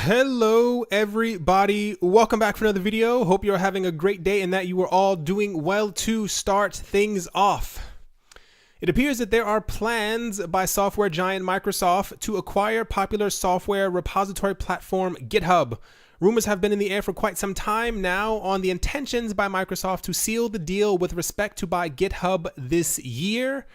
Hello everybody, welcome back for another video. Hope you're having a great day and that you are all doing well to start things off. It appears that there are plans by software giant Microsoft to acquire popular software repository platform Github. Rumors have been in the air for quite some time now on the intentions by Microsoft to seal the deal with respect to buy GitHub this year.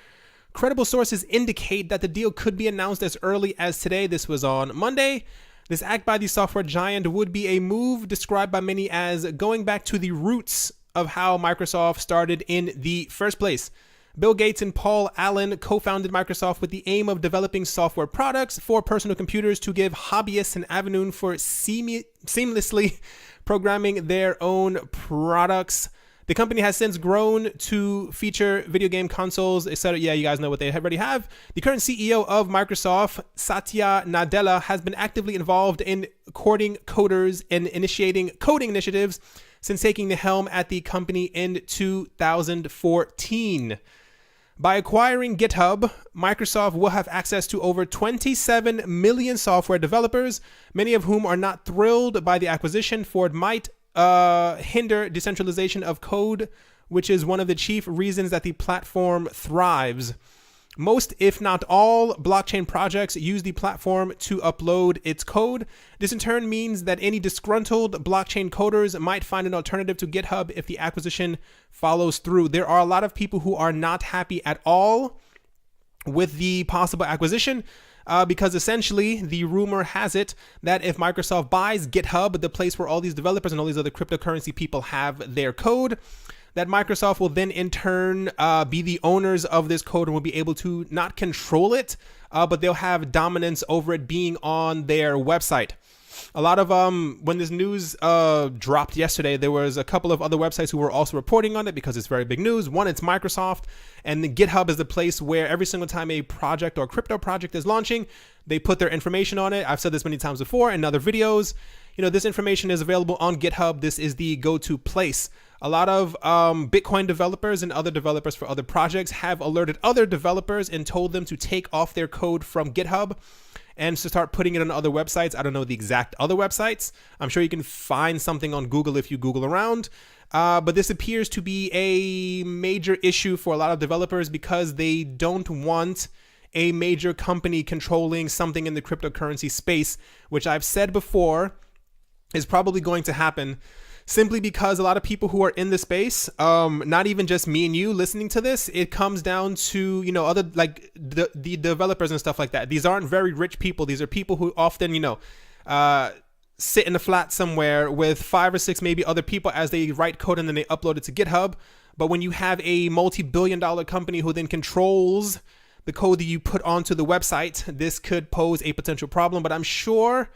Credible sources indicate that the deal could be announced as early as today. This was on Monday. This act by the software giant would be a move described by many as going back to the roots of how Microsoft started in the first place. Bill Gates and Paul Allen co-founded Microsoft with the aim of developing software products for personal computers to give hobbyists an avenue for seamlessly programming their own products. The company has since grown to feature video game consoles, etc. Yeah, you guys know what they already have. The current CEO of Microsoft, Satya Nadella, has been actively involved in courting coders and initiating coding initiatives since taking the helm at the company in 2014. By acquiring GitHub, Microsoft will have access to over 27 million software developers, many of whom are not thrilled by the acquisition, for it might hinder decentralization of code, which is one of the chief reasons that the platform thrives. Most, if not all, blockchain projects use the platform to upload its code. This in turn means that any disgruntled blockchain coders might find an alternative to GitHub if the acquisition follows through. There are a lot of people who are not happy at all with the possible acquisition. Because essentially the rumor has it that if Microsoft buys GitHub, the place where all these developers and all these other cryptocurrency people have their code, that Microsoft will then in turn be the owners of this code and will be able to not control it, but they'll have dominance over it being on their website. A lot of when this news dropped yesterday, there was a couple of other websites who were also reporting on it because it's very big news. One, it's Microsoft, and the GitHub is the place where every single time a project or crypto project is launching, they put their information on it. I've said this many times before in other videos. You know, this information is available on GitHub. This is the go-to place. A lot of Bitcoin developers and other developers for other projects have alerted other developers and told them to take off their code from GitHub and to start putting it on other websites. I don't know the exact other websites. I'm sure you can find something on Google if you Google around. But this appears to be a major issue for a lot of developers because they don't want a major company controlling something in the cryptocurrency space, which I've said before is probably going to happen simply because a lot of people who are in the space, not even just me and you listening to this, it comes down to, you know, other like the developers and stuff like that. These aren't very rich people. These are people who often, you know, sit in a flat somewhere with 5 or 6 maybe other people as they write code and then they upload it to GitHub. But when you have a multi-billion-dollar company who then controls the code that you put onto the website, this could pose a potential problem. But I'm sure,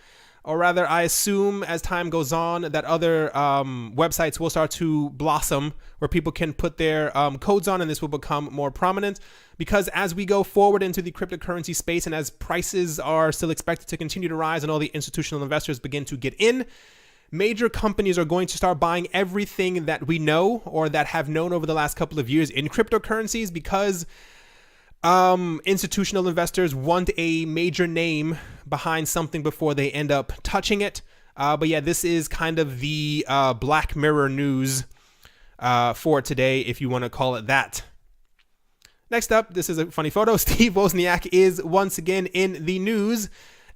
or rather I assume as time goes on, that other websites will start to blossom where people can put their codes on, and this will become more prominent. Because as we go forward into the cryptocurrency space and as prices are still expected to continue to rise and all the institutional investors begin to get in, major companies are going to start buying everything that we know or that have known over the last couple of years in cryptocurrencies because institutional investors want a major name behind something before they end up touching it. But yeah, this is kind of the Black Mirror news for today, if you want to call it that. Next up, this is a funny photo. Steve Wozniak is once again in the news.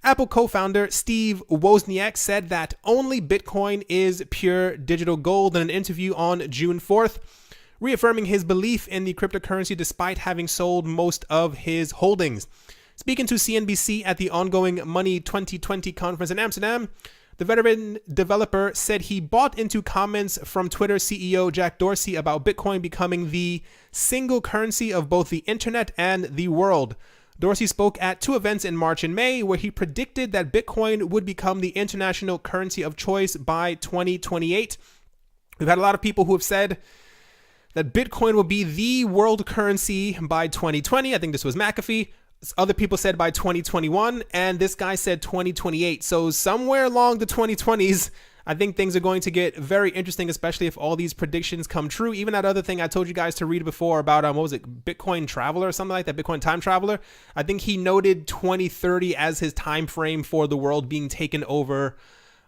Apple co-founder Steve Wozniak said that only Bitcoin is pure digital gold in an interview on June 4th. Reaffirming his belief in the cryptocurrency despite having sold most of his holdings. Speaking to CNBC at the ongoing Money 2020 conference in Amsterdam, the veteran developer said he bought into comments from Twitter CEO Jack Dorsey about Bitcoin becoming the single currency of both the internet and the world. Dorsey spoke at 2 events in March and May where he predicted that Bitcoin would become the international currency of choice by 2028. We've had a lot of people who have said that Bitcoin will be the world currency by 2020. I think this was McAfee. Other people said by 2021, and this guy said 2028. So somewhere along the 2020s, I think things are going to get very interesting, especially if all these predictions come true. Even that other thing I told you guys to read before about, what was it, Bitcoin Traveler or something like that, Bitcoin Time Traveler. I think he noted 2030 as his time frame for the world being taken over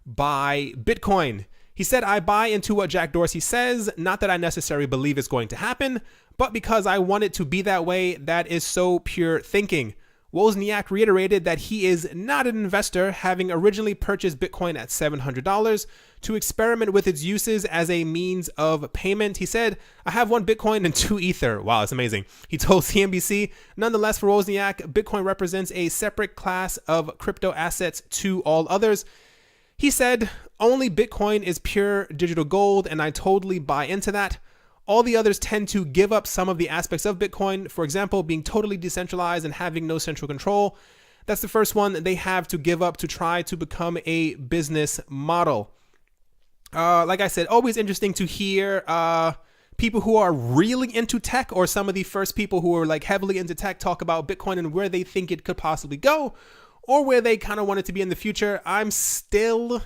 by Bitcoin. He said, I buy into what Jack Dorsey says, not that I necessarily believe it's going to happen, but because I want it to be that way. That is so pure thinking. Wozniak reiterated that he is not an investor, having originally purchased Bitcoin at $700 to experiment with its uses as a means of payment. He said, I have 1 Bitcoin and 2 Ether. Wow, that's amazing. He told CNBC, nonetheless, for Wozniak, Bitcoin represents a separate class of crypto assets to all others. He said, only Bitcoin is pure digital gold, and I totally buy into that. All the others tend to give up some of the aspects of Bitcoin, for example, being totally decentralized and having no central control. That's the first one they have to give up to try to become a business model. Like I said, always interesting to hear people who are really into tech, or some of the first people who are like heavily into tech, talk about Bitcoin and where they think it could possibly go, or where they kind of want it to be in the future. I'm still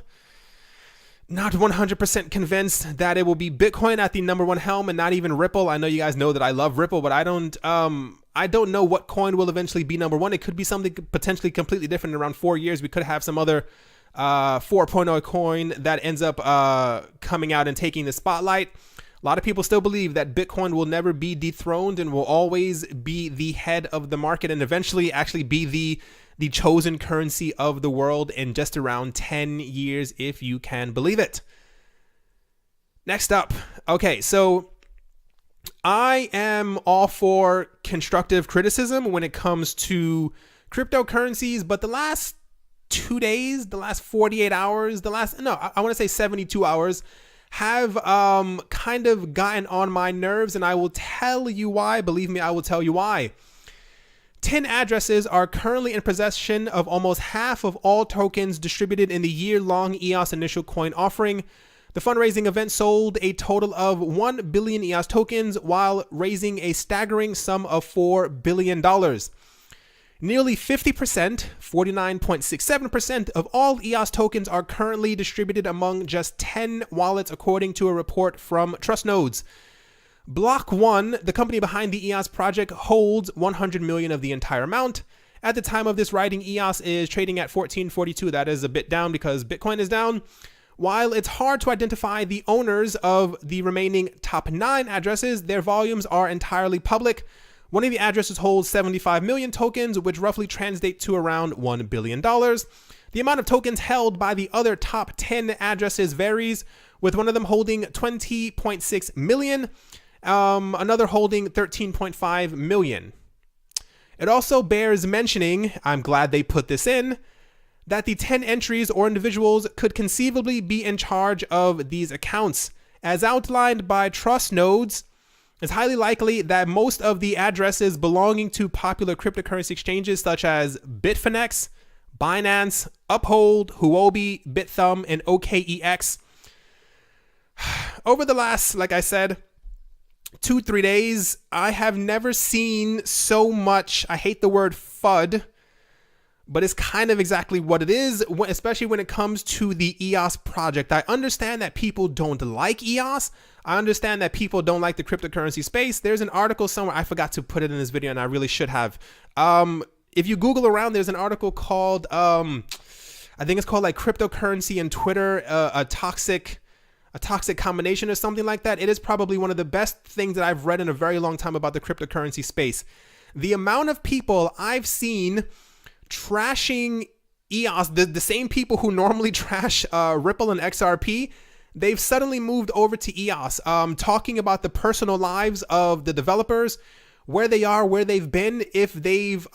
not 100% convinced that it will be Bitcoin at the #1 helm and not even Ripple. I know you guys know that I love Ripple, but I don't know what coin will eventually be #1. It could be something potentially completely different in around 4 years. We could have some other 4.0 coin that ends up coming out and taking the spotlight. A lot of people still believe that Bitcoin will never be dethroned and will always be the head of the market and eventually actually be the chosen currency of the world in just around 10 years, if you can believe it. Next up. Okay, so I am all for constructive criticism when it comes to cryptocurrencies, but the last 2 days, the last 48 hours, I want to say 72 hours, have kind of gotten on my nerves, and I will tell you why. Believe me, I will tell you why. 10 addresses are currently in possession of almost half of all tokens distributed in the year-long EOS initial coin offering. The fundraising event sold a total of 1 billion EOS tokens while raising a staggering sum of $4 billion. Nearly 50%, 49.67% of all EOS tokens are currently distributed among just 10 wallets, according to a report from Trustnodes. Block One, the company behind the EOS project, holds 100 million of the entire amount. At the time of this writing, EOS is trading at 1442. That is a bit down because Bitcoin is down. While it's hard to identify the owners of the remaining top 9 addresses, their volumes are entirely public. One of the addresses holds 75 million tokens, which roughly translate to around $1 billion. The amount of tokens held by the other top 10 addresses varies, with one of them holding 20.6 million. Another holding 13.5 million. It also bears mentioning, I'm glad they put this in, that the 10 entries or individuals could conceivably be in charge of these accounts. As outlined by Trustnodes, it's highly likely that most of the addresses belonging to popular cryptocurrency exchanges such as Bitfinex, Binance, Uphold, Huobi, Bithumb, and OKEX. Over the last, like I said, 2-3 days, I have never seen so much, I hate the word FUD, but it's kind of exactly what it is, especially when it comes to the EOS project. I understand that people don't like EOS. I understand that people don't like the cryptocurrency space. There's an article somewhere, I forgot to put it in this video and I really should have. If you Google around, there's an article called, I think it's called like Cryptocurrency and Twitter, a toxic combination or something like that. It is probably one of the best things that I've read in a very long time about the cryptocurrency space. The amount of people I've seen trashing EOS, the same people who normally trash Ripple and XRP, they've suddenly moved over to EOS, talking about the personal lives of the developers, where they are, where they've been, if they've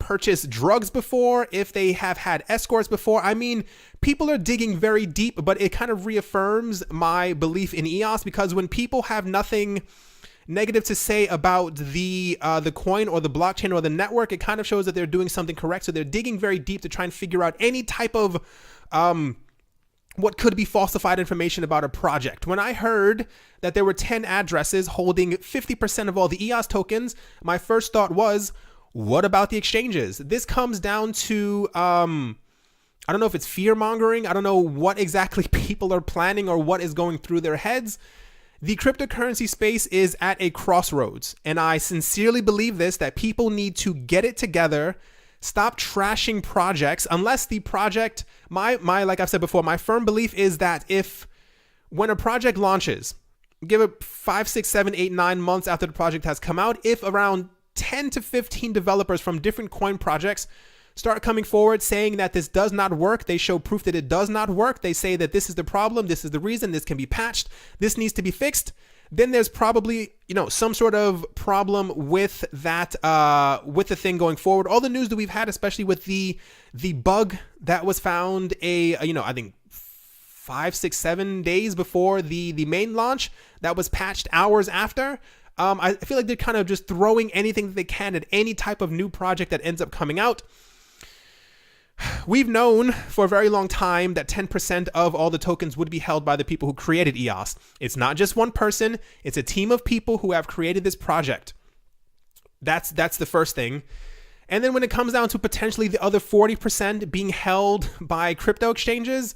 purchased drugs before, if they have had escorts before. I mean, people are digging very deep, but it kind of reaffirms my belief in EOS, because when people have nothing negative to say about the coin or the blockchain or the network, it kind of shows that they're doing something correct. So they're digging very deep to try and figure out any type of what could be falsified information about a project. When I heard that there were 10 addresses holding 50% of all the EOS tokens, my first thought was, what about the exchanges? This comes down to I don't know if it's fear mongering. I don't know what exactly people are planning or what is going through their heads. The cryptocurrency space is at a crossroads, and I sincerely believe this, that people need to get it together, stop trashing projects, unless the project, like I've said before, my firm belief is that when a project launches, give it 5, 6, 7, 8, 9 months after the project has come out, if around 10 to 15 developers from different coin projects start coming forward saying that this does not work, they show proof that it does not work, they say that this is the problem, this is the reason, this can be patched, this needs to be fixed, then there's probably, some sort of problem with that, with the thing going forward. All the news that we've had, especially with the bug that was found I think 5, 6, 7 days before the main launch, that was patched hours after. I feel like they're kind of just throwing anything that they can at any type of new project that ends up coming out. We've known for a very long time that 10% of all the tokens would be held by the people who created EOS. It's not just one person, it's a team of people who have created this project. That's the first thing. And then when it comes down to potentially the other 40% being held by crypto exchanges,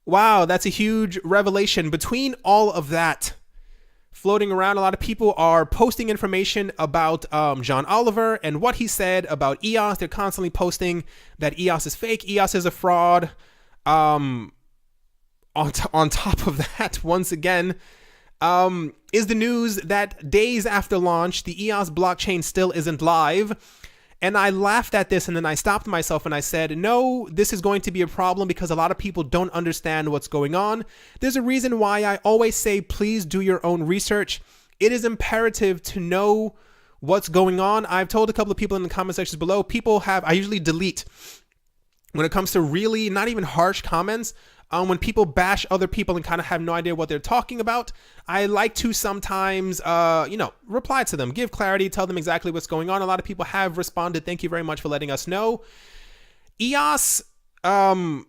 wow, that's a huge revelation. Between all of that floating around, a lot of people are posting information about John Oliver and what he said about EOS. They're constantly posting that EOS is fake, EOS is a fraud. On top of that, once again, is the news that days after launch, the EOS blockchain still isn't live. And I laughed at this, and then I stopped myself and I said, no, this is going to be a problem because a lot of people don't understand what's going on. There's a reason why I always say, please do your own research. It is imperative to know what's going on. I've told a couple of people in the comment sections below, I usually delete when it comes to really not even harsh comments. When people bash other people and kind of have no idea what they're talking about, I like to sometimes, reply to them, give clarity, tell them exactly what's going on. A lot of people have responded. Thank you very much for letting us know. EOS, where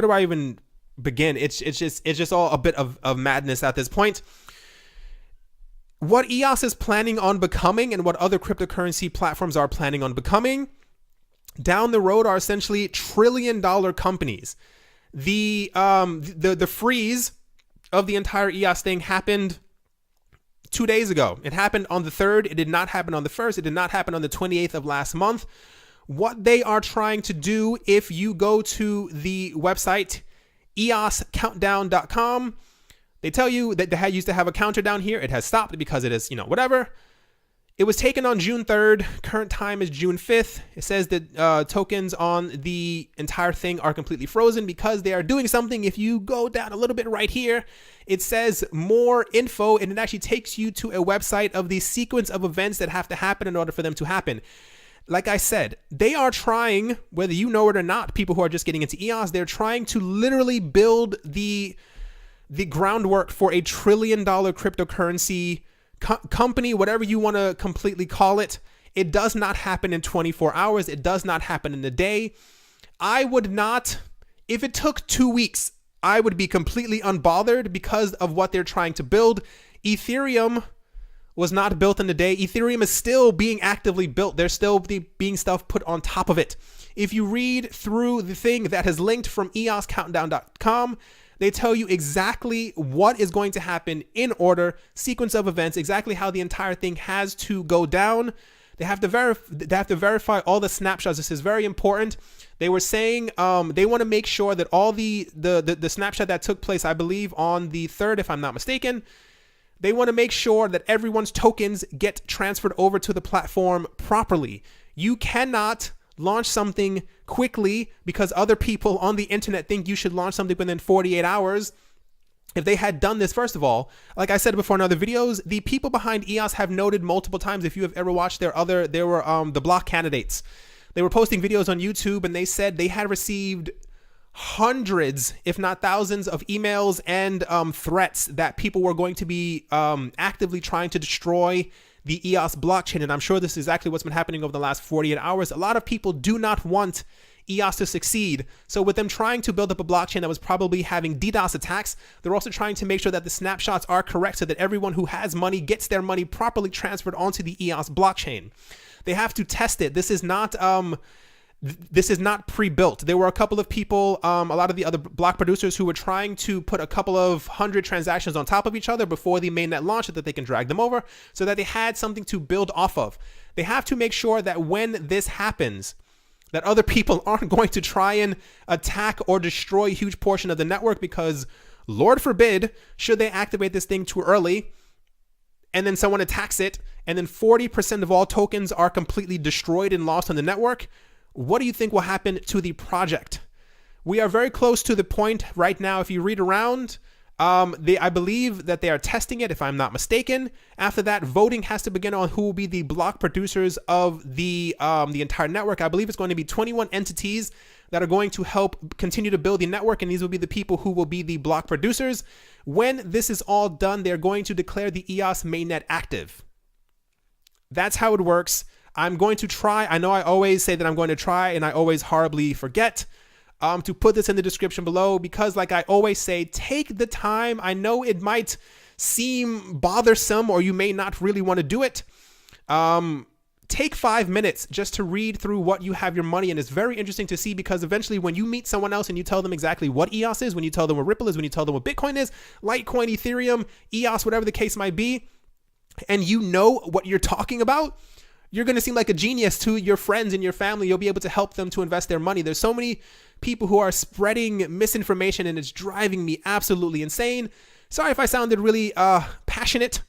do I even begin? It's just all a bit of madness at this point. What EOS is planning on becoming and what other cryptocurrency platforms are planning on becoming down the road are essentially trillion-dollar companies. The freeze of the entire EOS thing happened 2 days ago. It happened on the 3rd. It did not happen on the 1st. It did not happen on the 28th of last month. What they are trying to do, if you go to the website eoscountdown.com, they tell you that they used to have a counter down here. It has stopped because it is, whatever. It was taken on June 3rd. Current time is June 5th. It says that tokens on the entire thing are completely frozen because they are doing something. If you go down a little bit right here, it says more info, and it actually takes you to a website of the sequence of events that have to happen in order for them to happen. Like I said, they are trying, whether you know it or not, people who are just getting into EOS, they're trying to literally build the groundwork for $1 trillion cryptocurrency company, whatever you want to completely call it. It does not happen in 24 hours. It does not happen in a day. I would not, if it took 2 weeks, I would be completely unbothered because of what they're trying to build. Ethereum was not built in a day. Ethereum is still being actively built. There's still being stuff put on top of it. If you read through the thing that has linked from eoscountdown.com, they tell you exactly what is going to happen in order, sequence of events, exactly how the entire thing has to go down. They have to verify all the snapshots. This is very important. They were saying they want to make sure that all the snapshot that took place, I believe, on the 3rd, if I'm not mistaken, they want to make sure that everyone's tokens get transferred over to the platform properly. You cannot launch something quickly because other people on the internet think you should launch something within 48 hours. If they had done this, first of all, like I said before in other videos, the people behind EOS have noted multiple times, if you have ever watched there were the block candidates. They were posting videos on YouTube, and they said they had received hundreds, if not thousands, of emails and threats that people were going to be actively trying to destroy the EOS blockchain. And I'm sure this is exactly what's been happening over the last 48 hours. A lot of people do not want EOS to succeed. So with them trying to build up a blockchain that was probably having DDoS attacks, they're also trying to make sure that the snapshots are correct so that everyone who has money gets their money properly transferred onto the EOS blockchain. They have to test it. This is not This is not pre-built. There were a couple of people, a lot of the other block producers who were trying to put a couple of hundred transactions on top of each other before the mainnet launched so that they can drag them over so that they had something to build off of. They have to make sure that when this happens, that other people aren't going to try and attack or destroy a huge portion of the network, because Lord forbid, should they activate this thing too early and then someone attacks it and then 40% of all tokens are completely destroyed and lost on the network, what do you think will happen to the project? We are very close to the point right now. If you read around, I believe that they are testing it, if I'm not mistaken. After that, voting has to begin on who will be the block producers of the entire network. I believe it's going to be 21 entities that are going to help continue to build the network, and these will be the people who will be the block producers. When this is all done, they're going to declare the EOS mainnet active. That's how it works. I'm going to try. I know I always say that I'm going to try, and I always horribly forget to put this in the description below, because like I always say, take the time. I know it might seem bothersome or you may not really want to do it. Take 5 minutes just to read through what you have your money in. It's very interesting to see, because eventually when you meet someone else and you tell them exactly what EOS is, when you tell them what Ripple is, when you tell them what Bitcoin is, Litecoin, Ethereum, EOS, whatever the case might be, and you know what you're talking about, you're going to seem like a genius to your friends and your family. You'll be able to help them to invest their money. There's so many people who are spreading misinformation, and it's driving me absolutely insane. Sorry if I sounded really passionate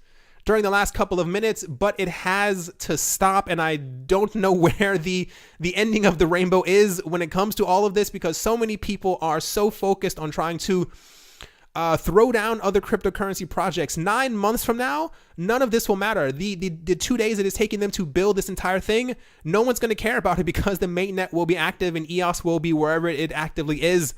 during the last couple of minutes, but it has to stop, and I don't know where the ending of the rainbow is when it comes to all of this, because so many people are so focused on trying to throw down other cryptocurrency projects. 9 months from now, none of this will matter. The 2 days it is taking them to build this entire thing, no one's going to care about it, because the mainnet will be active and EOS will be wherever it actively is.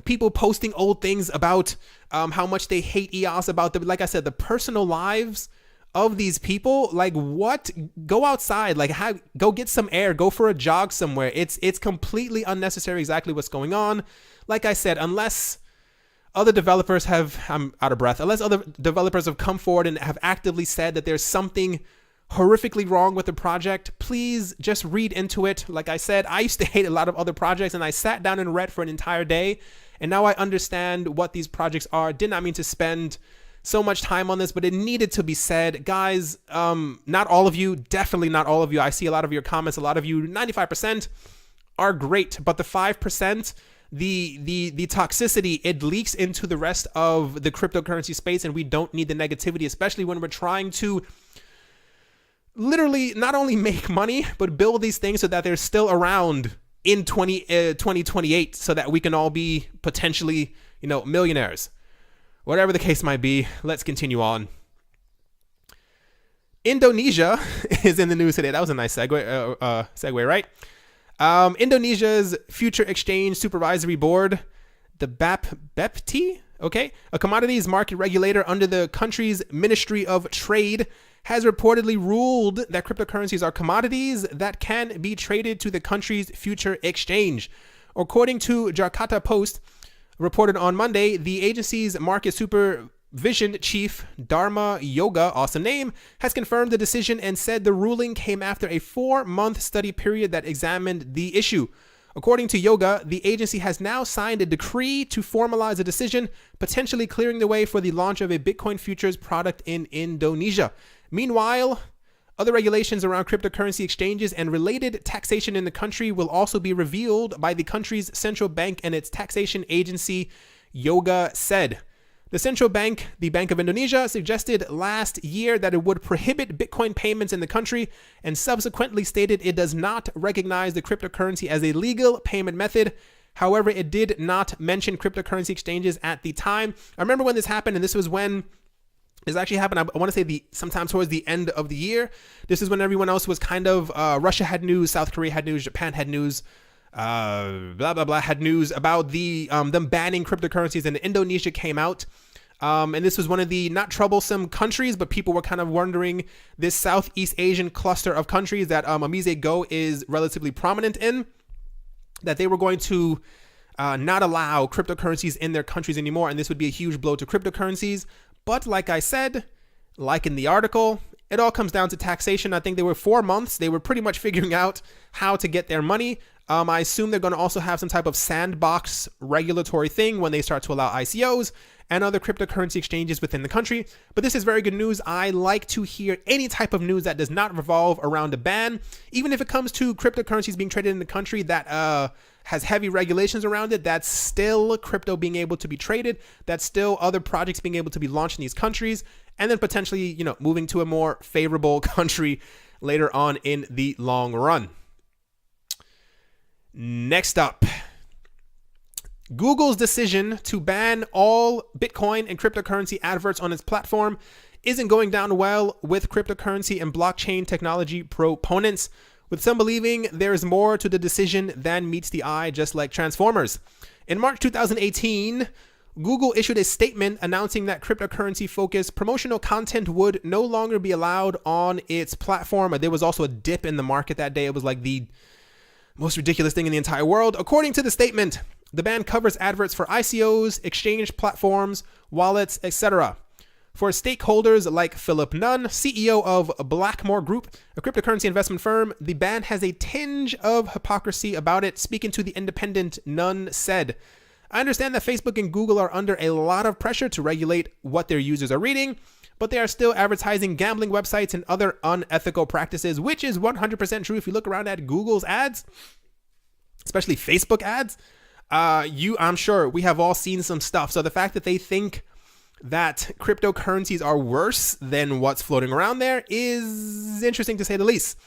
People posting old things about how much they hate EOS, about like I said, the personal lives of these people. Like, what? Go outside, like go get some air, go for a jog somewhere. It's completely unnecessary exactly what's going on. Like I said, unless other developers I'm out of breath, unless other developers have come forward and have actively said that there's something horrifically wrong with the project, please just read into it. Like I said, I used to hate a lot of other projects, and I sat down and read for an entire day, and now I understand what these projects are. Did not mean to spend so much time on this, but it needed to be said. Guys, not all of you, definitely not all of you. I see a lot of your comments, a lot of you, 95% are great, but the 5%, the toxicity, it leaks into the rest of the cryptocurrency space, and we don't need the negativity, especially when we're trying to literally not only make money, but build these things so that they're still around in 2028, so that we can all be potentially, millionaires. Whatever the case might be, let's continue on. Indonesia is in the news today. That was a nice segue, right? Indonesia's Future Exchange Supervisory Board, the BAPT, okay, a commodities market regulator under the country's Ministry of Trade, has reportedly ruled that cryptocurrencies are commodities that can be traded to the country's future exchange. According to Jakarta Post, reported on Monday, the agency's market supervision chief, Dharma Yoga, awesome name, has confirmed the decision and said the ruling came after a 4-month study period that examined the issue. According to Yoga, the agency has now signed a decree to formalize a decision, potentially clearing the way for the launch of a Bitcoin futures product in Indonesia. Meanwhile, other regulations around cryptocurrency exchanges and related taxation in the country will also be revealed by the country's central bank and its taxation agency, Yoga said. The central bank, the Bank of Indonesia, suggested last year that it would prohibit Bitcoin payments in the country, and subsequently stated it does not recognize the cryptocurrency as a legal payment method. However, it did not mention cryptocurrency exchanges at the time. I remember when this happened, and this was when this actually happened, I want to say sometime towards the end of the year. This is when everyone else was kind of, Russia had news, South Korea had news, Japan had news, blah, blah, blah, had news about them banning cryptocurrencies, and Indonesia came out. And this was one of the not troublesome countries, but people were kind of wondering, this Southeast Asian cluster of countries that Amize Go is relatively prominent in, that they were going to not allow cryptocurrencies in their countries anymore. And this would be a huge blow to cryptocurrencies. But like I said, like in the article, it all comes down to taxation. I think they were 4 months. They were pretty much figuring out how to get their money. I assume they're going to also have some type of sandbox regulatory thing when they start to allow ICOs and other cryptocurrency exchanges within the country. But this is very good news. I like to hear any type of news that does not revolve around a ban, even if it comes to cryptocurrencies being traded in the country that has heavy regulations around it. That's still crypto being able to be traded. That's still other projects being able to be launched in these countries, and then potentially, moving to a more favorable country later on in the long run. Next up, Google's decision to ban all Bitcoin and cryptocurrency adverts on its platform isn't going down well with cryptocurrency and blockchain technology proponents, with some believing there is more to the decision than meets the eye, just like Transformers. In March 2018, Google issued a statement announcing that cryptocurrency-focused promotional content would no longer be allowed on its platform. There was also a dip in the market that day. It was like the most ridiculous thing in the entire world. According to the statement, the ban covers adverts for ICOs, exchange platforms, wallets, etc. For stakeholders like Philip Nunn, CEO of Blackmore Group, a cryptocurrency investment firm, the ban has a tinge of hypocrisy about it. Speaking to The Independent, Nunn said, "I understand that Facebook and Google are under a lot of pressure to regulate what their users are reading, but they are still advertising gambling websites and other unethical practices," which is 100% true. If you look around at Google's ads, especially Facebook ads, I'm sure we have all seen some stuff. So the fact that they think that cryptocurrencies are worse than what's floating around there is interesting, to say the least.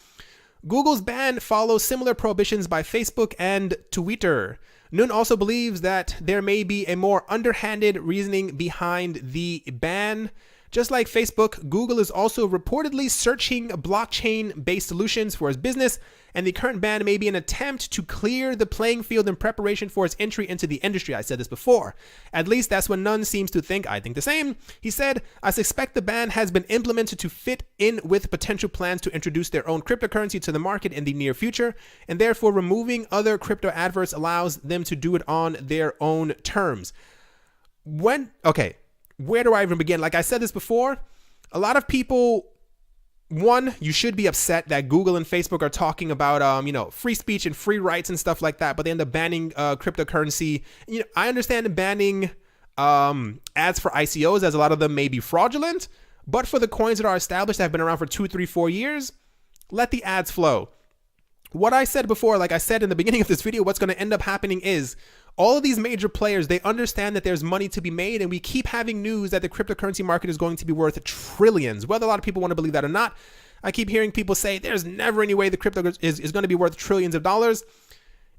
Google's ban follows similar prohibitions by Facebook and Twitter. Noon also believes that there may be a more underhanded reasoning behind the ban. Just like Facebook, Google is also reportedly searching blockchain-based solutions for its business, and the current ban may be an attempt to clear the playing field in preparation for its entry into the industry. I said this before. At least that's what Nunn seems to think. I think the same. He said, "I suspect the ban has been implemented to fit in with potential plans to introduce their own cryptocurrency to the market in the near future, and therefore removing other crypto adverts allows them to do it on their own terms." Where do I even begin? Like I said this before, a lot of people, one, you should be upset that Google and Facebook are talking about, free speech and free rights and stuff like that, but they end up banning cryptocurrency. I understand banning ads for ICOs, as a lot of them may be fraudulent, but for the coins that are established, that have been around for 2, 3, 4 years, let the ads flow. What I said before, like I said in the beginning of this video, what's going to end up happening is all of these major players, they understand that there's money to be made, and we keep having news that the cryptocurrency market is going to be worth trillions. Whether a lot of people want to believe that or not, I keep hearing people say there's never any way the crypto is going to be worth trillions of dollars.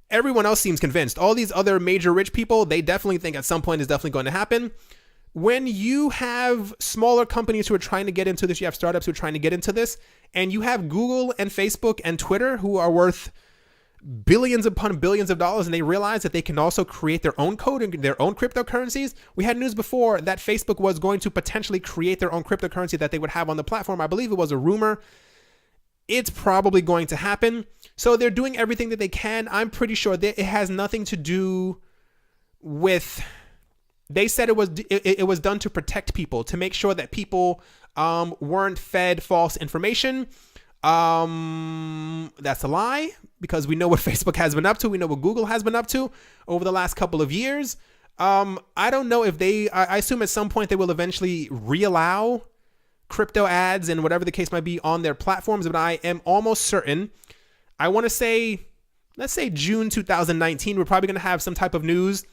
Everyone else seems convinced. All these other major rich people, they definitely think at some point it's definitely going to happen. When you have smaller companies who are trying to get into this, you have startups who are trying to get into this, and you have Google and Facebook and Twitter who are worth billions upon billions of dollars, and they realize that they can also create their own code and their own cryptocurrencies. We had news before that Facebook was going to potentially create their own cryptocurrency that they would have on the platform. I believe it was a rumor. It's probably going to happen. So they're doing everything that they can. I'm pretty sure that it has nothing to do with... They said it was done to protect people, to make sure that people weren't fed false information. That's a lie, because we know what Facebook has been up to. We know what Google has been up to over the last couple of years. I don't know if I assume at some point they will eventually reallow crypto ads and whatever the case might be on their platforms, but I am almost certain, I want to say, let's say June 2019, we're probably going to have some type of news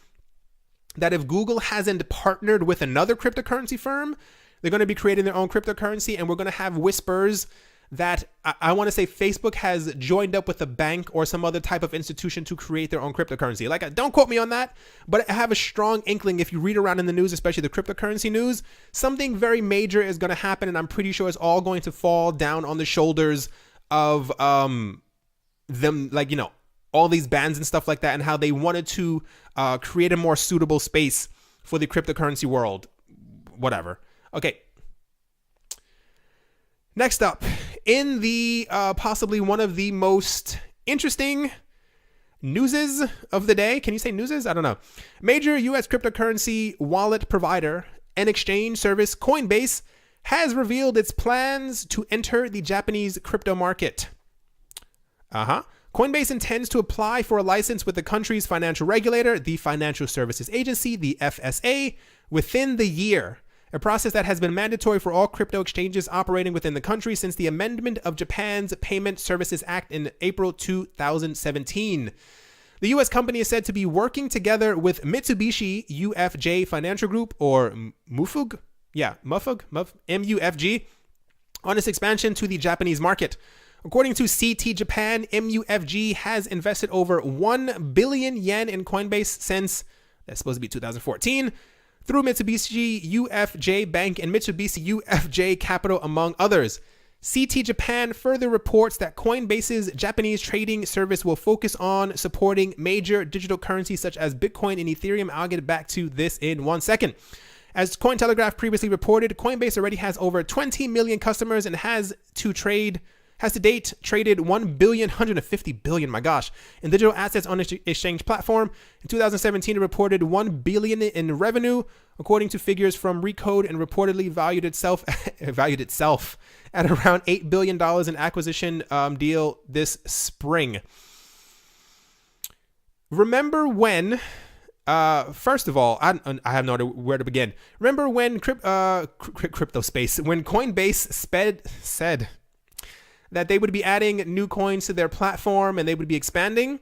that if Google hasn't partnered with another cryptocurrency firm, they're going to be creating their own cryptocurrency, and we're going to have whispers that I want to say Facebook has joined up with a bank or some other type of institution to create their own cryptocurrency. Like, don't quote me on that, but I have a strong inkling, if you read around in the news, especially the cryptocurrency news, something very major is going to happen, and I'm pretty sure it's all going to fall down on the shoulders of them, all these bans and stuff like that, and how they wanted to create a more suitable space for the cryptocurrency world. Whatever. Okay. Next up, in the possibly one of the most interesting newses of the day. Can you say newses? I don't know. Major U.S. cryptocurrency wallet provider and exchange service Coinbase has revealed its plans to enter the Japanese crypto market. Coinbase intends to apply for a license with the country's financial regulator, the Financial Services Agency, the FSA, within the year, a process that has been mandatory for all crypto exchanges operating within the country since the amendment of Japan's Payment Services Act in April 2017. The U.S. company is said to be working together with Mitsubishi UFJ Financial Group, or MUFG, MUFG, on its expansion to the Japanese market. According to CT Japan, MUFG has invested over 1 billion yen in Coinbase since, that's supposed to be 2014, through Mitsubishi UFJ Bank and Mitsubishi UFJ Capital, among others. CT Japan further reports that Coinbase's Japanese trading service will focus on supporting major digital currencies such as Bitcoin and Ethereum. I'll get back to this in 1 second. As Cointelegraph previously reported, Coinbase already has over 20 million customers and has to date traded 150 billion, my gosh, in digital assets on its exchange platform. In 2017, it reported 1 billion in revenue, according to figures from Recode, and reportedly valued itself at around $8 billion in acquisition deal this spring. Remember when, first of all, I have no idea where to begin. Remember when crypto space, when Coinbase said that they would be adding new coins to their platform and they would be expanding.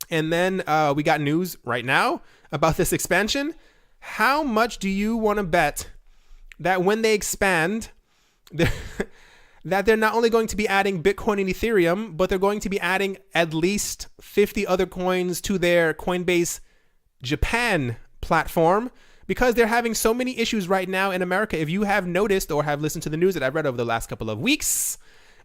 And then we got news right now about this expansion. How much do you want to bet that when they expand, that they're not only going to be adding Bitcoin and Ethereum, but they're going to be adding at least 50 other coins to their Coinbase Japan platform? Because they're having so many issues right now in America. If you have noticed or have listened to the news that I've read over the last couple of weeks,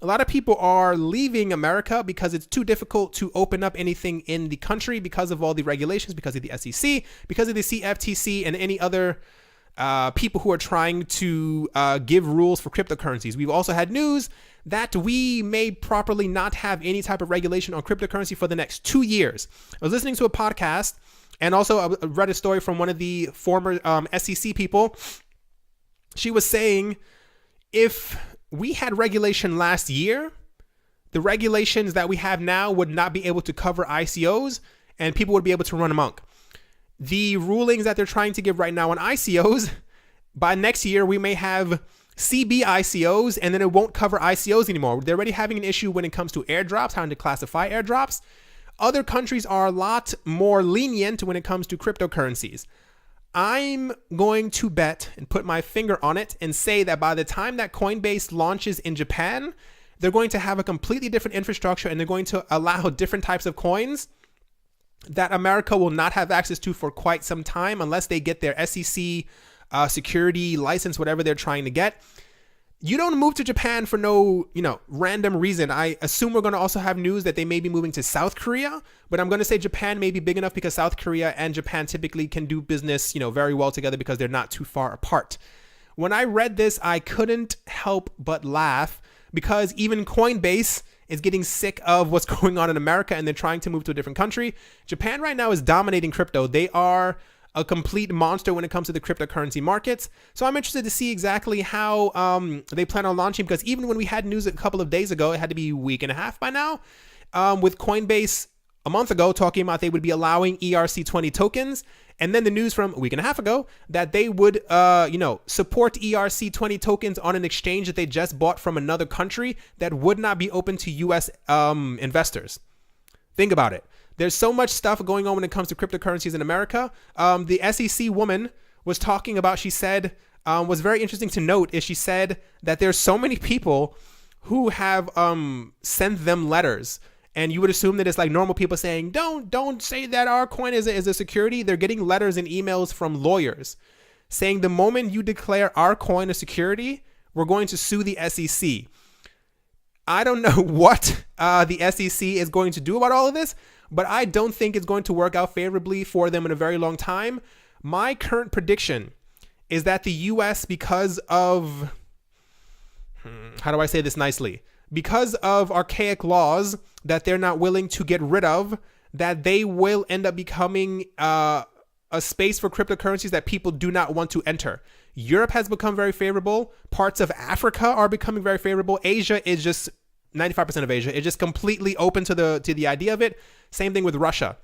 a lot of people are leaving America because it's too difficult to open up anything in the country because of all the regulations, because of the SEC, because of the CFTC, and any other people who are trying to give rules for cryptocurrencies. We've also had news that we may properly not have any type of regulation on cryptocurrency for the next 2 years. I was listening to a podcast, and also I read a story from one of the former SEC people. She was saying, if we had regulation last year, the regulations that we have now would not be able to cover ICOs, and people would be able to run amok. The rulings that they're trying to give right now on ICOs, by next year, we may have CB ICOs, and then it won't cover ICOs anymore. They're already having an issue when it comes to airdrops, how to classify airdrops. Other countries are a lot more lenient when it comes to cryptocurrencies. I'm going to bet and put my finger on it and say that by the time that Coinbase launches in Japan, they're going to have a completely different infrastructure, and they're going to allow different types of coins that America will not have access to for quite some time unless they get their SEC security license, whatever they're trying to get. You don't move to Japan for no, random reason. I assume we're going to also have news that they may be moving to South Korea, but I'm going to say Japan may be big enough because South Korea and Japan typically can do business, very well together because they're not too far apart. When I read this, I couldn't help but laugh because even Coinbase is getting sick of what's going on in America and they're trying to move to a different country. Japan right now is dominating crypto. They are a complete monster when it comes to the cryptocurrency markets. So I'm interested to see exactly how they plan on launching, because even when we had news a couple of days ago, it had to be a week and a half by now, with Coinbase a month ago talking about they would be allowing ERC20 tokens. And then the news from a week and a half ago that they would, support ERC20 tokens on an exchange that they just bought from another country that would not be open to U.S. investors. Think about it. There's so much stuff going on when it comes to cryptocurrencies in America. The SEC woman was talking about, she said, was very interesting to note, is she said that there's so many people who have sent them letters. And you would assume that it's like normal people saying, don't say that our coin is a security. They're getting letters and emails from lawyers saying the moment you declare our coin a security, we're going to sue the SEC. I don't know what the SEC is going to do about all of this, but I don't think it's going to work out favorably for them in a very long time. My current prediction is that the US, because of, how do I say this nicely? Because of archaic laws that they're not willing to get rid of, that they will end up becoming a space for cryptocurrencies that people do not want to enter. Europe has become very favorable. Parts of Africa are becoming very favorable. Asia is just 95% of Asia is just completely open to the idea of it. Same thing with Russia.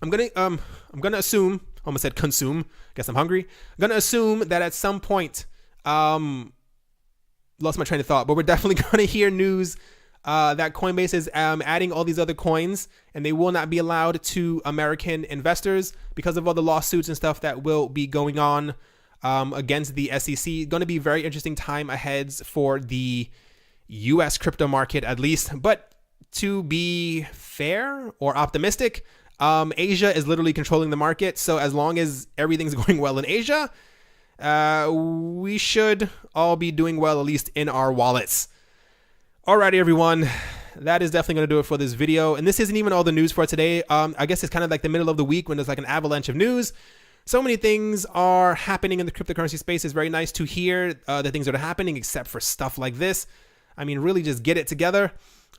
I'm gonna assume, almost said consume, guess I'm hungry. I'm gonna assume that at some point, lost my train of thought, but we're definitely gonna hear news that Coinbase is adding all these other coins, and they will not be allowed to American investors because of all the lawsuits and stuff that will be going on against the SEC. Going to be a very interesting time ahead for the US crypto market, at least. But to be fair or optimistic, Asia is literally controlling the market. So as long as everything's going well in Asia, we should all be doing well, at least in our wallets. Alrighty, everyone. That is definitely going to do it for this video. And this isn't even all the news for today. I guess it's kind of like the middle of the week when there's like an avalanche of news. So many things are happening in the cryptocurrency space. It's very nice to hear the things that are happening, except for stuff like this. I mean, really just get it together.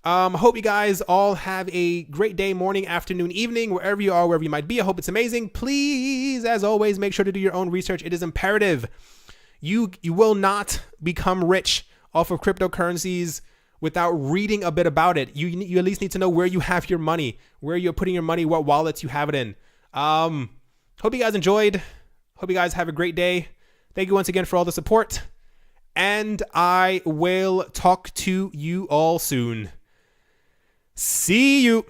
I hope you guys all have a great day, morning, afternoon, evening, wherever you are, wherever you might be. I hope it's amazing. Please, as always, make sure to do your own research. It is imperative. You will not become rich off of cryptocurrencies without reading a bit about it. You at least need to know where you have your money, where you're putting your money, what wallets you have it in. Hope you guys enjoyed. Hope you guys have a great day. Thank you once again for all the support. And I will talk to you all soon. See you.